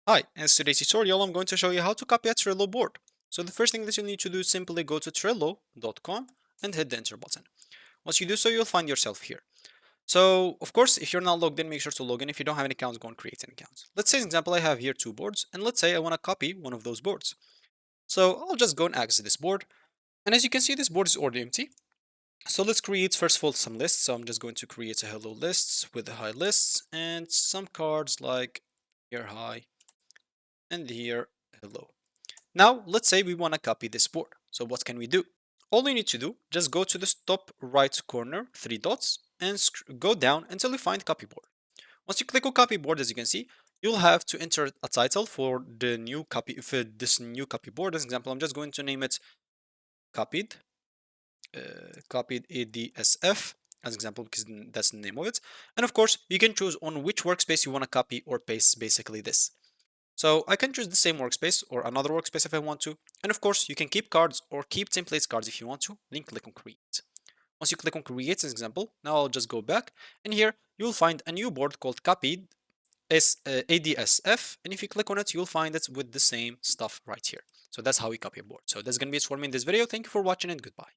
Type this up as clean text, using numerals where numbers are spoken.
Hi, in today's tutorial I'm going to show you how to copy a Trello board. So the first thing that you'll need to do is simply go to trello.com and hit the enter button. Once you do so, you'll find yourself here. So of course, if you're not logged in, make sure to log in. If you don't have an account, go and create an account. Let's say, for example, I have here two boards, and let's say I want to copy one of those boards. So I'll just go and access this board. And as you can see, this board is already empty. So let's create first of all some lists. So I'm just going to create a hello lists with the high lists and some cards like here hi and here hello. Now, let's say we want to copy this board. So what can we do? All you need to do, just go to the top right corner, three dots, and go down until you find copy board. Once you click on copy board, as you can see, you'll have to enter a title for the new copy, for this new copy board. As an example, I'm just going to name it copied, copied ADSF as example because that's the name of it. And of course, you can choose on which workspace you want to copy or paste basically this. So I can choose the same workspace or another workspace if I want to. And of course, you can keep cards or keep templates cards if you want to. Then click on create. Once you click on create as example, now I'll just go back and here you'll find a new board called copied ADSF. And if you click on it, you'll find it with the same stuff right here. So that's how we copy a board. So that's going to be it for me in this video. Thank you for watching and goodbye.